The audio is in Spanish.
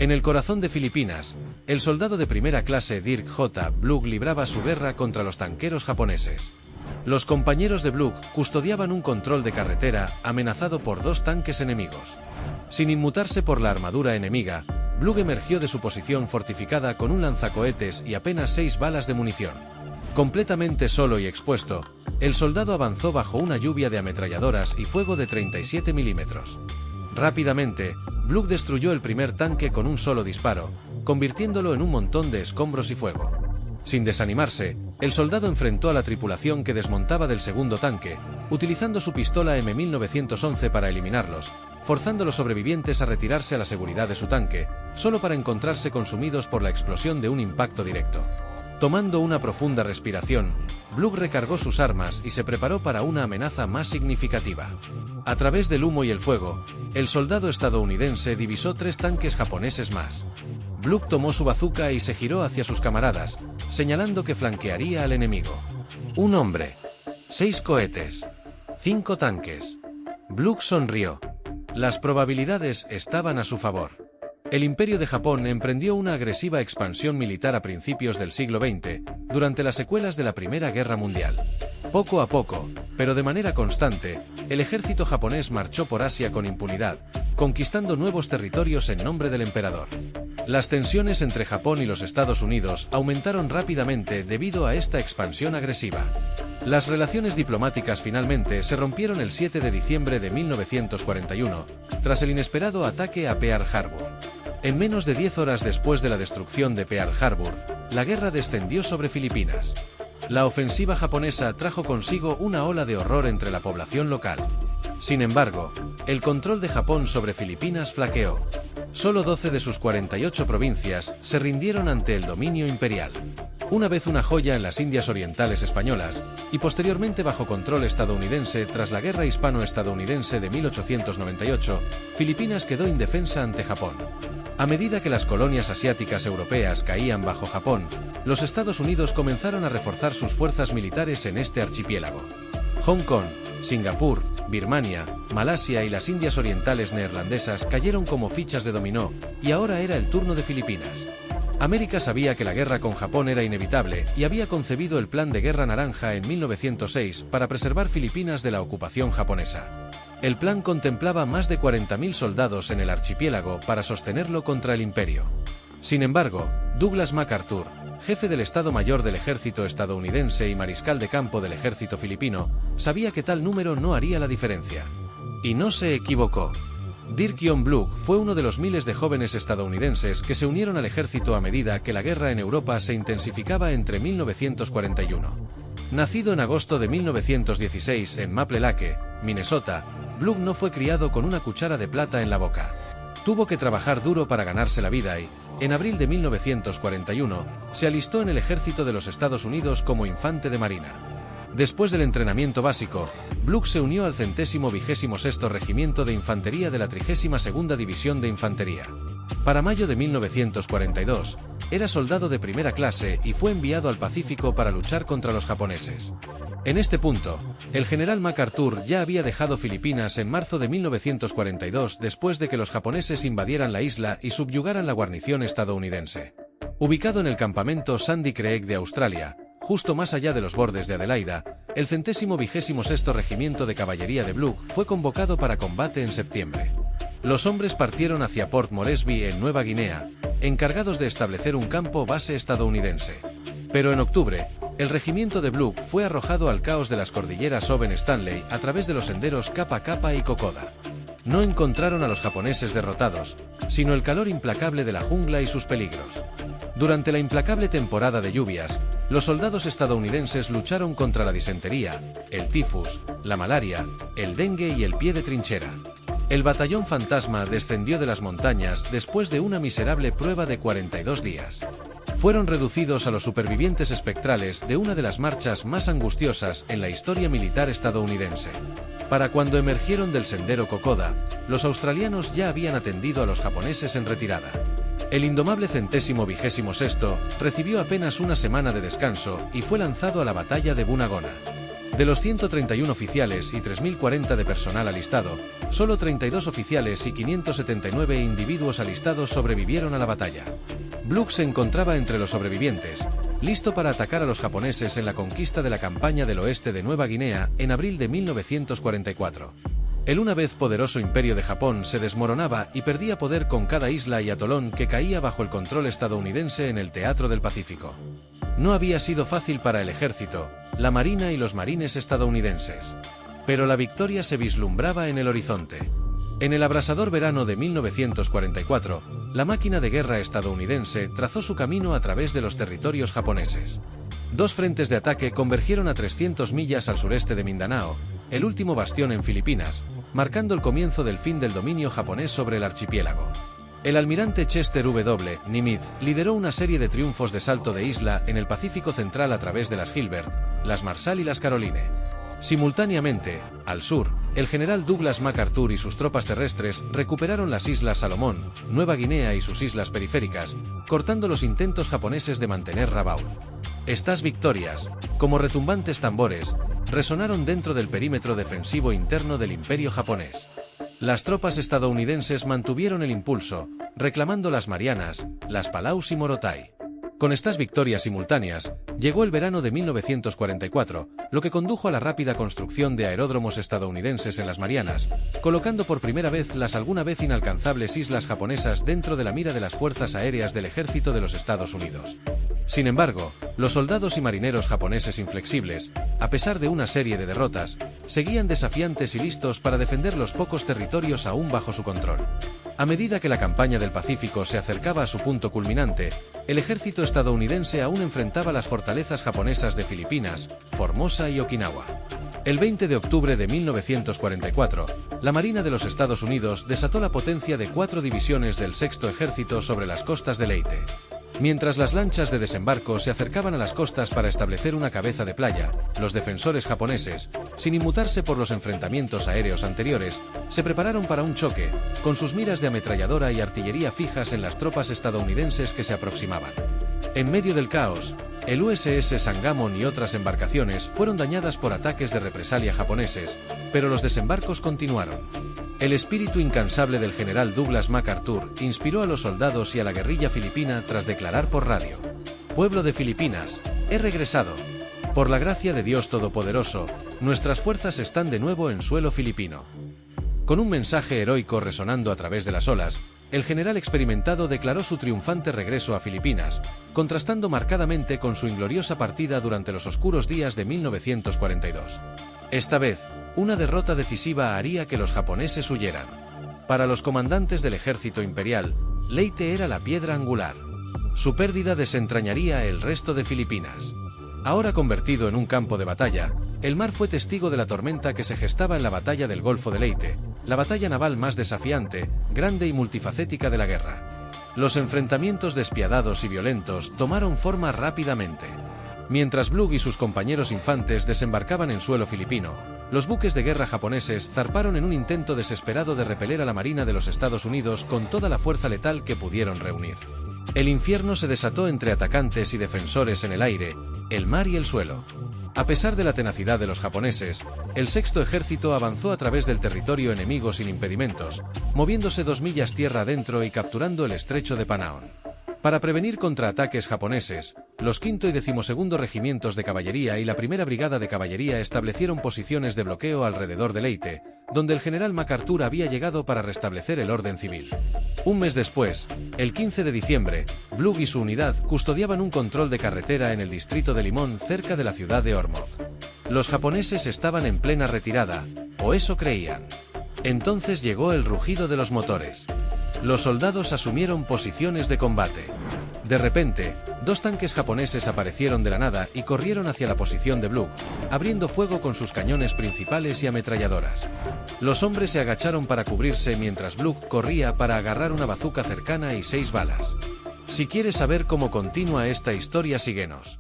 En el corazón de Filipinas, el soldado de primera clase Dirk J. Blug libraba su guerra contra los tanqueros japoneses. Los compañeros de Blug custodiaban un control de carretera amenazado por 2 tanques enemigos. Sin inmutarse por la armadura enemiga, Blug emergió de su posición fortificada con un lanzacohetes y apenas 6 balas de munición. Completamente solo y expuesto, el soldado avanzó bajo una lluvia de ametralladoras y fuego de 37 milímetros. Rápidamente, Blug destruyó el primer tanque con un solo disparo, convirtiéndolo en un montón de escombros y fuego. Sin desanimarse, el soldado enfrentó a la tripulación que desmontaba del segundo tanque, utilizando su pistola M1911 para eliminarlos, forzando a los sobrevivientes a retirarse a la seguridad de su tanque, solo para encontrarse consumidos por la explosión de un impacto directo. Tomando una profunda respiración, Blug recargó sus armas y se preparó para una amenaza más significativa. A través del humo y el fuego, el soldado estadounidense divisó 3 tanques japoneses más. Blug tomó su bazuca y se giró hacia sus camaradas, señalando que flanquearía al enemigo. Un hombre. 6 cohetes. 5 tanques. Blug sonrió. Las probabilidades estaban a su favor. El Imperio de Japón emprendió una agresiva expansión militar a principios del siglo XX, durante las secuelas de la Primera Guerra Mundial. Poco a poco, pero de manera constante, el ejército japonés marchó por Asia con impunidad, conquistando nuevos territorios en nombre del emperador. Las tensiones entre Japón y los Estados Unidos aumentaron rápidamente debido a esta expansión agresiva. Las relaciones diplomáticas finalmente se rompieron el 7 de diciembre de 1941, tras el inesperado ataque a Pearl Harbor. En menos de 10 horas después de la destrucción de Pearl Harbor, la guerra descendió sobre Filipinas. La ofensiva japonesa trajo consigo una ola de horror entre la población local. Sin embargo, el control de Japón sobre Filipinas flaqueó. Solo 12 de sus 48 provincias se rindieron ante el dominio imperial. Una vez una joya en las Indias Orientales españolas, y posteriormente bajo control estadounidense tras la Guerra Hispano-Estadounidense de 1898, Filipinas quedó indefensa ante Japón. A medida que las colonias asiáticas europeas caían bajo Japón, los Estados Unidos comenzaron a reforzar sus fuerzas militares en este archipiélago. Hong Kong, Singapur, Birmania, Malasia y las Indias Orientales neerlandesas cayeron como fichas de dominó, y ahora era el turno de Filipinas. América sabía que la guerra con Japón era inevitable y había concebido el Plan de Guerra Naranja en 1906 para preservar Filipinas de la ocupación japonesa. El plan contemplaba más de 40.000 soldados en el archipiélago para sostenerlo contra el imperio. Sin embargo, Douglas MacArthur, jefe del Estado Mayor del Ejército estadounidense y mariscal de campo del ejército filipino, sabía que tal número no haría la diferencia. Y no se equivocó. Dirk Jon Blug fue uno de los miles de jóvenes estadounidenses que se unieron al ejército a medida que la guerra en Europa se intensificaba entre 1941. Nacido en agosto de 1916 en Maple Lake, Minnesota, Blug no fue criado con una cuchara de plata en la boca. Tuvo que trabajar duro para ganarse la vida y, en abril de 1941, se alistó en el ejército de los Estados Unidos como infante de marina. Después del entrenamiento básico, Blug se unió al 126º Regimiento de Infantería de la 32ª División de Infantería. Para mayo de 1942, era soldado de primera clase y fue enviado al Pacífico para luchar contra los japoneses. En este punto, el general MacArthur ya había dejado Filipinas en marzo de 1942 después de que los japoneses invadieran la isla y subyugaran la guarnición estadounidense. Ubicado en el campamento Sandy Creek de Australia, justo más allá de los bordes de Adelaida, el 126º Regimiento de Caballería de Blug fue convocado para combate en septiembre. Los hombres partieron hacia Port Moresby en Nueva Guinea, encargados de establecer un campo base estadounidense. Pero en octubre, el regimiento de Blug fue arrojado al caos de las cordilleras Owen Stanley a través de los senderos Kappa Kappa y Kokoda. No encontraron a los japoneses derrotados, sino el calor implacable de la jungla y sus peligros. Durante la implacable temporada de lluvias, los soldados estadounidenses lucharon contra la disentería, el tifus, la malaria, el dengue y el pie de trinchera. El batallón fantasma descendió de las montañas después de una miserable prueba de 42 días. Fueron reducidos a los supervivientes espectrales de una de las marchas más angustiosas en la historia militar estadounidense. Para cuando emergieron del sendero Kokoda, los australianos ya habían atendido a los japoneses en retirada. El indomable 126º recibió apenas una semana de descanso y fue lanzado a la batalla de Bunagona. De los 131 oficiales y 3.040 de personal alistado, solo 32 oficiales y 579 individuos alistados sobrevivieron a la batalla. Blug se encontraba entre los sobrevivientes, listo para atacar a los japoneses en la conquista de la campaña del oeste de Nueva Guinea en abril de 1944. El una vez poderoso imperio de Japón se desmoronaba y perdía poder con cada isla y atolón que caía bajo el control estadounidense en el teatro del Pacífico. No había sido fácil para el ejército, la marina y los marines estadounidenses. Pero la victoria se vislumbraba en el horizonte. En el abrasador verano de 1944, la máquina de guerra estadounidense trazó su camino a través de los territorios japoneses. Dos frentes de ataque convergieron a 300 millas al sureste de Mindanao, el último bastión en Filipinas, marcando el comienzo del fin del dominio japonés sobre el archipiélago. El almirante Chester W. Nimitz lideró una serie de triunfos de salto de isla en el Pacífico Central a través de las Gilbert, las Marshall y las Caroline. Simultáneamente, al sur, el general Douglas MacArthur y sus tropas terrestres recuperaron las Islas Salomón, Nueva Guinea y sus islas periféricas, cortando los intentos japoneses de mantener Rabaul. Estas victorias, como retumbantes tambores, resonaron dentro del perímetro defensivo interno del Imperio japonés. Las tropas estadounidenses mantuvieron el impulso, reclamando las Marianas, las Palaus y Morotai. Con estas victorias simultáneas, llegó el verano de 1944, lo que condujo a la rápida construcción de aeródromos estadounidenses en las Marianas, colocando por primera vez las alguna vez inalcanzables islas japonesas dentro de la mira de las fuerzas aéreas del ejército de los Estados Unidos. Sin embargo, los soldados y marineros japoneses inflexibles, a pesar de una serie de derrotas, seguían desafiantes y listos para defender los pocos territorios aún bajo su control. A medida que la campaña del Pacífico se acercaba a su punto culminante, el ejército estadounidense aún enfrentaba las fortalezas japonesas de Filipinas, Formosa y Okinawa. El 20 de octubre de 1944, la Marina de los Estados Unidos desató la potencia de 4 divisiones del Sexto Ejército sobre las costas de Leyte. Mientras las lanchas de desembarco se acercaban a las costas para establecer una cabeza de playa, los defensores japoneses, sin inmutarse por los enfrentamientos aéreos anteriores, se prepararon para un choque, con sus miras de ametralladora y artillería fijas en las tropas estadounidenses que se aproximaban. En medio del caos, el USS Sangamon y otras embarcaciones fueron dañadas por ataques de represalia japoneses, pero los desembarcos continuaron. El espíritu incansable del general Douglas MacArthur inspiró a los soldados y a la guerrilla filipina tras declarar por radio: «Pueblo de Filipinas, he regresado. Por la gracia de Dios Todopoderoso, nuestras fuerzas están de nuevo en suelo filipino». Con un mensaje heroico resonando a través de las olas, el general experimentado declaró su triunfante regreso a Filipinas, contrastando marcadamente con su ingloriosa partida durante los oscuros días de 1942. Esta vez, una derrota decisiva haría que los japoneses huyeran. Para los comandantes del ejército imperial, Leyte era la piedra angular. Su pérdida desentrañaría el resto de Filipinas. Ahora convertido en un campo de batalla, el mar fue testigo de la tormenta que se gestaba en la batalla del Golfo de Leyte, la batalla naval más desafiante, grande y multifacética de la guerra. Los enfrentamientos despiadados y violentos tomaron forma rápidamente. Mientras Blug y sus compañeros infantes desembarcaban en suelo filipino, los buques de guerra japoneses zarparon en un intento desesperado de repeler a la Marina de los Estados Unidos con toda la fuerza letal que pudieron reunir. El infierno se desató entre atacantes y defensores en el aire, el mar y el suelo. A pesar de la tenacidad de los japoneses, el Sexto Ejército avanzó a través del territorio enemigo sin impedimentos, moviéndose 2 millas tierra adentro y capturando el estrecho de Panaon. Para prevenir contraataques japoneses, los 5º y 12º regimientos de caballería y la 1ª brigada de caballería establecieron posiciones de bloqueo alrededor de Leyte, donde el general MacArthur había llegado para restablecer el orden civil. Un mes después, el 15 de diciembre, Blug y su unidad custodiaban un control de carretera en el distrito de Limón cerca de la ciudad de Ormoc. Los japoneses estaban en plena retirada, o eso creían. Entonces llegó el rugido de los motores. Los soldados asumieron posiciones de combate. De repente, 2 tanques japoneses aparecieron de la nada y corrieron hacia la posición de Blug, abriendo fuego con sus cañones principales y ametralladoras. Los hombres se agacharon para cubrirse mientras Blug corría para agarrar una bazuca cercana y 6 balas. Si quieres saber cómo continúa esta historia, síguenos.